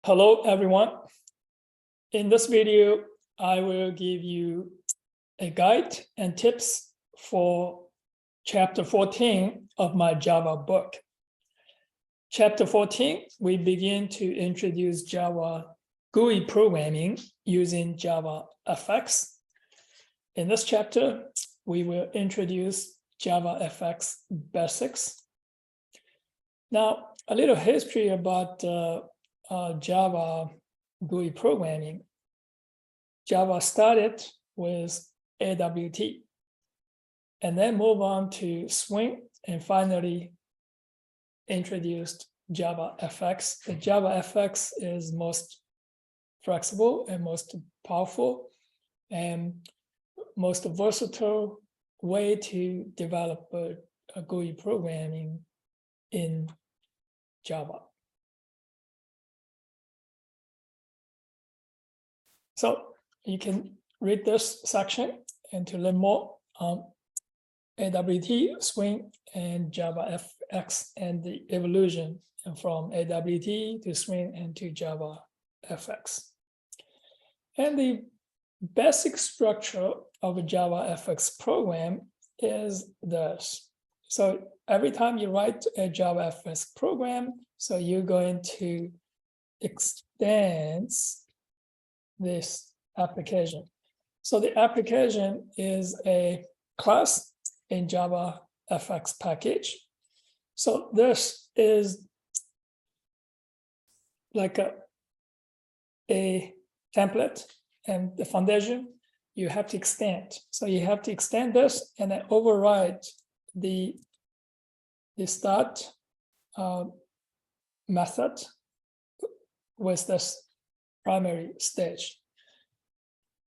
Hello, everyone. In this video, I will give you a guide and tips for chapter 14 of my Java book. Chapter 14, we begin to introduce Java GUI programming using JavaFX. In this chapter, we will introduce JavaFX basics. Now, a little history about Java GUI programming. Java started with AWT and then move on to Swing and finally introduced JavaFX. The JavaFX is most flexible and most powerful and most versatile way to develop a GUI programming in Java. So you can read this section and to learn more on AWT, Swing, and JavaFX and the evolution from AWT to Swing and to JavaFX. And the basic structure of a JavaFX program is this. So every time you write a JavaFX program, so you're going to extend this application. So the application is a class in JavaFX package. So this is like a template and the foundation you have to extend. So you have to extend this and then override the start method with this primary stage.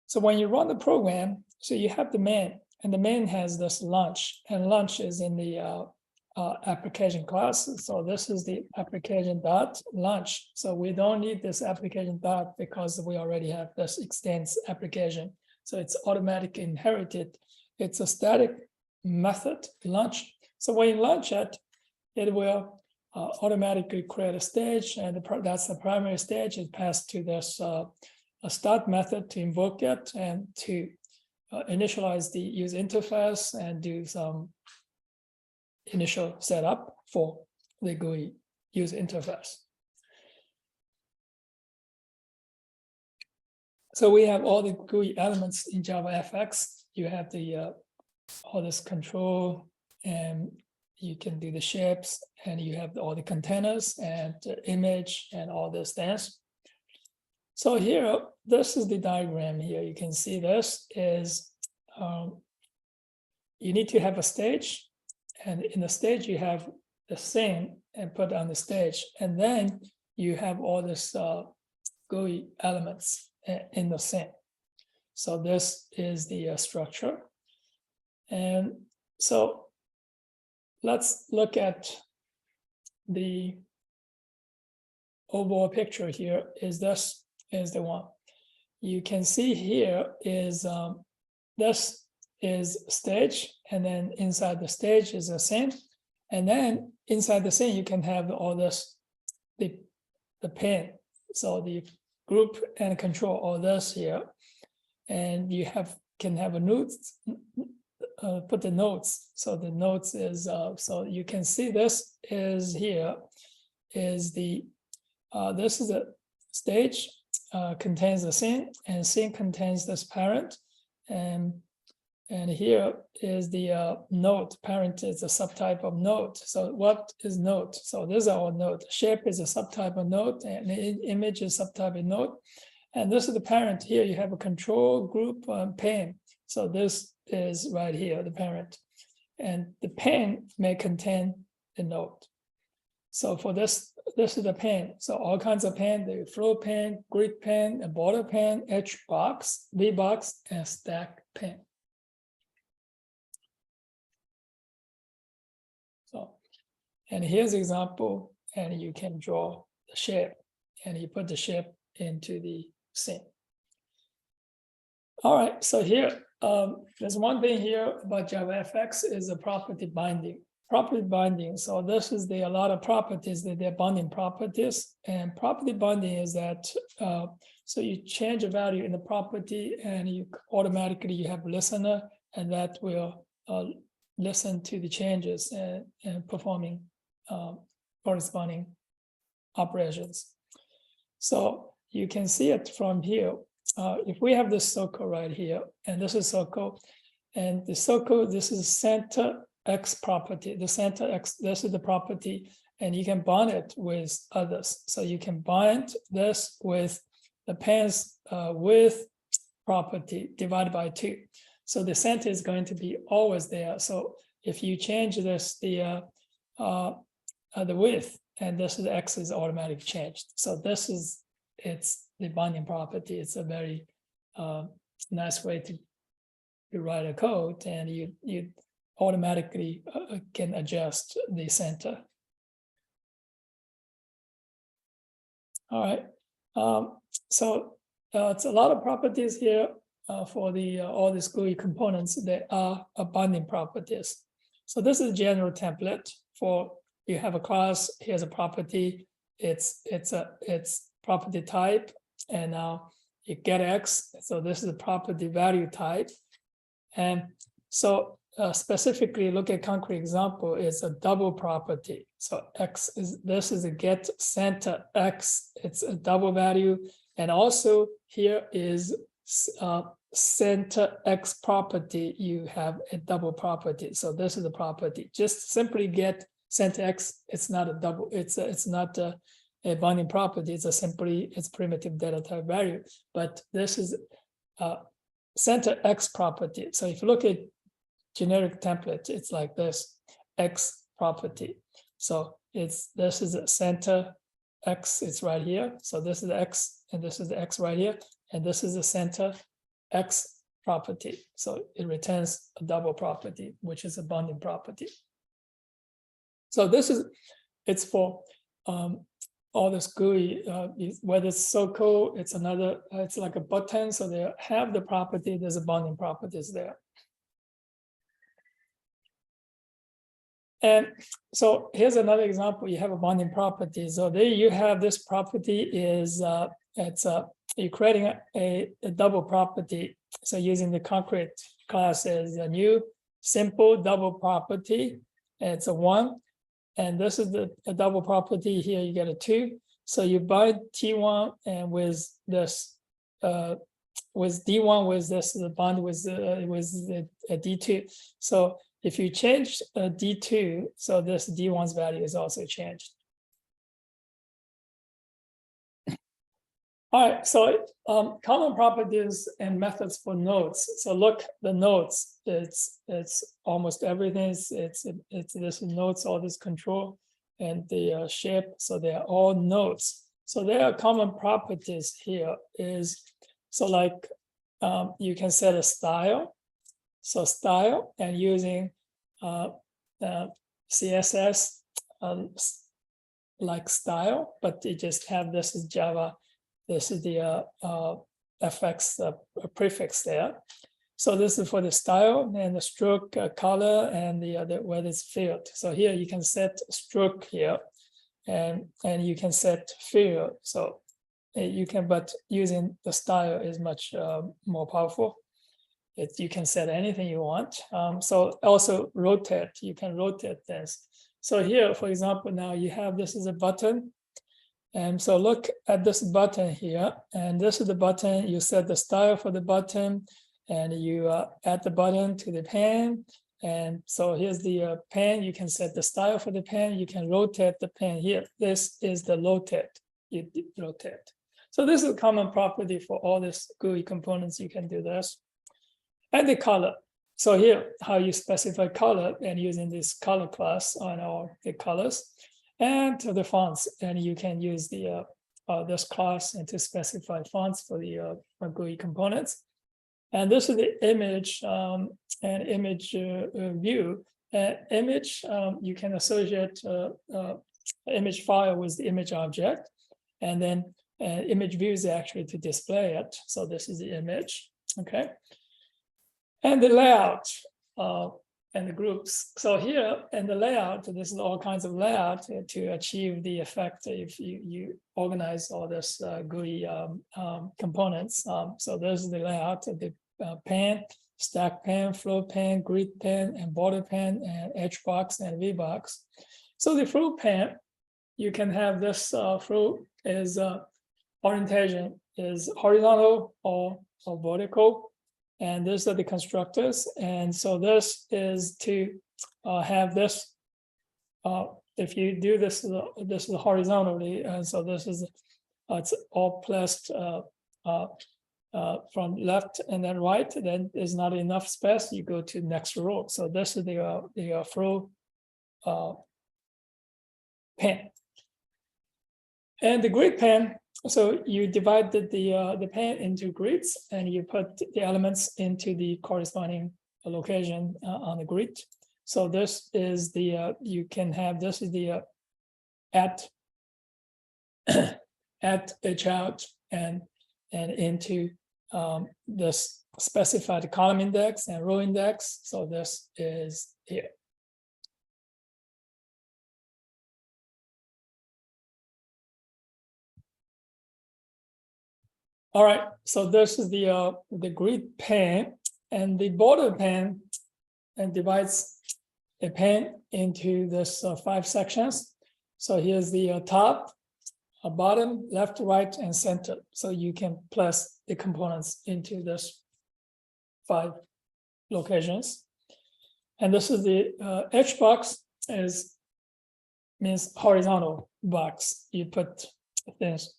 So when you run the program, so you have the main, and the main has this launch, and launch is in the application class. So this is the application dot launch. So we don't need this application dot because we already have this extends application. So it's automatically inherited. It's a static method launch. So when you launch it, it will automatically create a stage, and that's the primary stage. It passed to this a start method to invoke it and to initialize the user interface and do some initial setup for the GUI user interface. So we have all the GUI elements in JavaFX. You have the all this control, and you can do the shapes, and you have all the containers and the image and all these things. So here, this is the diagram here. You can see this is, you need to have a stage, and in the stage you have the scene and put on the stage, and then you have all this GUI elements in the scene. So this is the structure. And so let's look at the overall picture here. This is the one. You can see here is this is stage, and then inside the stage is a scene. And then inside the scene, you can have all this, the pane. So the group and control all this here. And you can have a nodes, put the nodes. So the nodes is, so you can see this is here, is the, this is a stage, contains the scene, and scene contains this parent, and here is the node. Parent is a subtype of node. So what is node? So these are all node. Shape is a subtype of node, and the image is subtype of node. And this is the parent. Here you have a control group pane. So this is right here, the parent, and the pane may contain the node. So for this is the pane. So all kinds of pane, the flow pane, grid pane, a border pane, H box, V box, and stack pane. So, and here's an example, and you can draw the shape, and you put the shape into the scene. All right, so here, there's one thing here about JavaFX is a property binding. property binding. So this is a lot of properties that they're binding properties, and property binding is that so you change a value in the property, and you automatically you have a listener, and that will listen to the changes and performing corresponding operations. So you can see it from here. If we have this circle right here, and this is circle, and the circle, this is center X property, the center X, this is the property, and you can bind it with others. So you can bind this with the Pane's width property divided by 2. So the center is going to be always there. So if you change this, the width, and this is X is automatically changed. So this is, it's the binding property. It's a very nice way to write a code, and you automatically can adjust the center. All right, so it's a lot of properties here for the all these GUI components that are binding properties. So this is a general template for, you have a class, here's a property, it's property type, and now you get X, so this is a property value type. And so specifically look at concrete example is a double property. So X is, this is a get center X, it's a double value. And also here is center X property, you have a double property. So this is the property, just simply get center X, it's not a double, it's not a binding property, it's primitive data type value, but this is center X property. So if you look at generic template, it's like this, X property. So this is a center X, it's right here. So this is the X, and this is the X right here, and this is the center X property. So it returns a double property, which is a binding property. So this is, it's for all this GUI, whether it's circle, it's another, it's like a button. So they have the property, there's a binding properties there. And so here's another example, you have a binding property. So there you have this property is, you're creating a double property. So using the concrete class as a new simple double property, and it's a 1. And this is a double property here, you get a 2. So you bind T1 and with this, with D1 with this, the bond with the D2. So if you change D2, so this D1's value is also changed. All right, so common properties and methods for nodes. So look, the nodes, it's almost everything. It's this nodes, all this control and the shape. So they are all nodes. So there are common properties here is, so like you can set a style. So style, and using CSS like style, but you just have this is Java. This is the FX prefix there. So this is for the style and the stroke color and the where it's filled. So here you can set stroke here, and you can set fill. So you can, but using the style is much more powerful. You can set anything you want. So also rotate, you can rotate this. So here, for example, now you have, this is a button. And so look at this button here, and this is the button, you set the style for the button, and you add the button to the pane. And so here's the pane, you can set the style for the pane, you can rotate the pane here. This is the rotate, you rotate. So this is a common property for all these GUI components, you can do this. And the color. So here, how you specify color, and using this color class on all the colors. And the fonts, and you can use the this class and to specify fonts for the GUI components. And this is the image and image view. Image, you can associate image file with the image object, and then image view is actually to display it. So this is the image, okay. And the layout. and the groups. So here in the layout, this is all kinds of layout to achieve the effect if you organize all this GUI components. So this is the layout of the pane, stack pane, float pane, grid pane, and border pane, and edge box and V box. So the float pane, you can have this float is orientation is horizontal or vertical. And these are the constructors. And so this is to have this, if you do this is horizontally, and so this is, it's all placed from left and then right, then there's not enough space, you go to next row. So this is the flow pane. And the grid pane, so you divide the pane into grids and you put the elements into the corresponding location on the grid. So this is the, you can have, this is the at a child and into this specified column index and row index. So this is here. All right, so this is the grid pane, and the border pane and divides a pane into this 5 sections. So here's the top, bottom, left, right, and center. So you can place the components into this 5 locations. And this is the edge box means horizontal box. You put things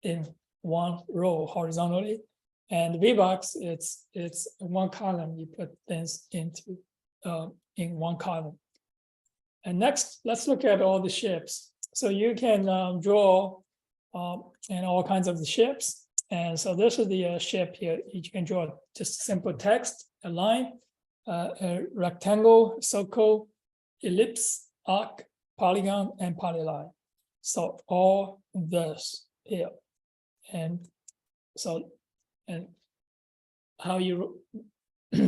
in 1 row horizontally, and V box it's 1 column. You put things into in 1 column. And next, let's look at all the shapes. So you can draw and all kinds of the shapes. And so this is the shape here. You can draw just simple text, a line, a rectangle, circle, ellipse, arc, polygon, and polyline. So all this here. And so, and how you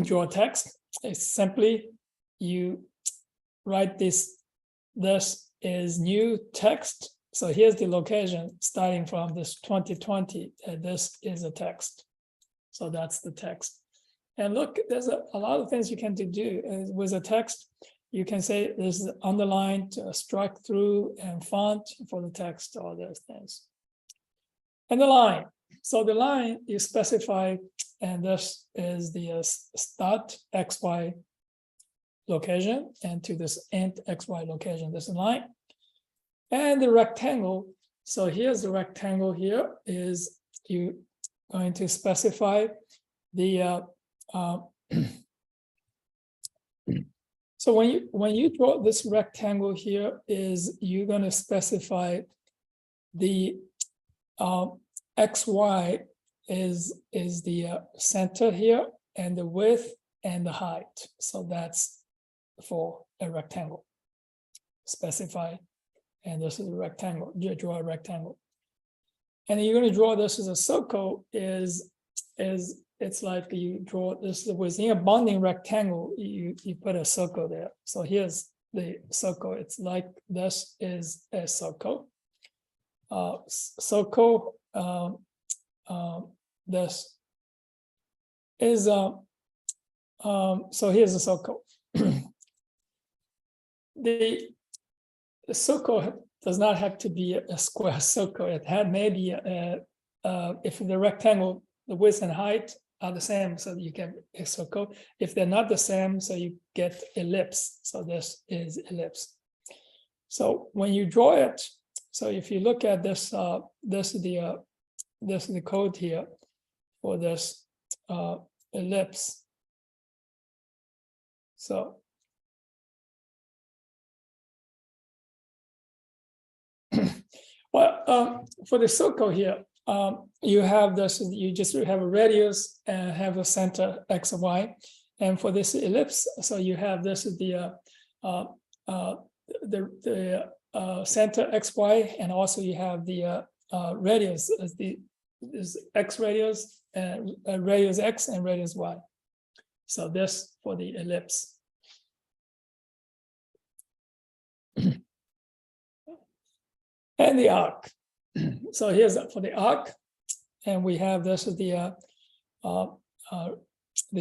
draw text is simply you write this is new text. So here's the location starting from this 2020, and this is a text. So that's the text. And look, there's a lot of things you can do with a text. You can say this is underlined, struck through, and font for the text, all those things. And the line. So the line you specify, and this is the start XY location, and to this end XY location, this is line. And the rectangle. So here's the rectangle here is you going to specify the so when you draw this rectangle here is you're going to specify the XY is the center here, and the width and the height. So that's for a rectangle. Specify, and this is a rectangle. You draw a rectangle, and you're going to draw this as a circle. It's like you draw this within a bounding rectangle. You put a circle there. So here's the circle. It's like this is a circle. Circle. This is so here's a circle. The circle does not have to be a square circle. It had maybe if the rectangle, the width and height are the same, so you get a circle. If they're not the same, so you get ellipse. So this is ellipse. So when you draw it, so if you look at this, this is the code here for this ellipse. So well, for the circle here, you have this. You just have a radius and have a center X and Y, and for this ellipse, so you have this is the center X Y, and also you have the radius as this X radius and radius X and radius Y. So this for the ellipse. and the arc. So here's for the arc, and we have this is the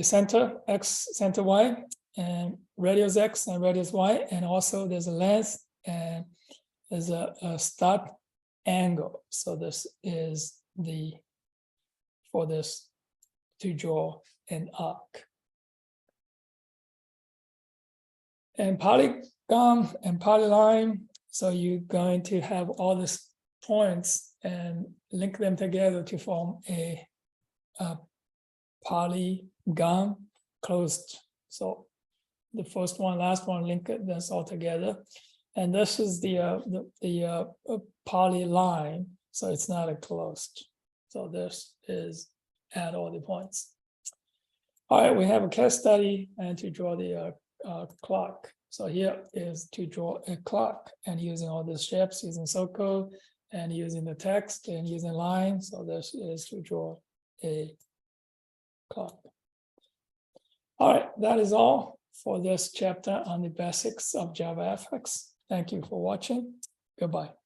center x, center y, and radius x and radius y, and also there's a length and there's a start angle. So this is for this to draw an arc. And polygon and polyline, so you're going to have all these points and link them together to form a polygon closed. So the first one, last one, link this all together. And this is the polyline, so it's not a closed. So this is at all the points. All right, we have a case study and to draw the clock. So here is to draw a clock and using all these shapes, using circle and using the text and using line. So this is to draw a clock. All right, that is all for this chapter on the basics of JavaFX. Thank you for watching. Goodbye.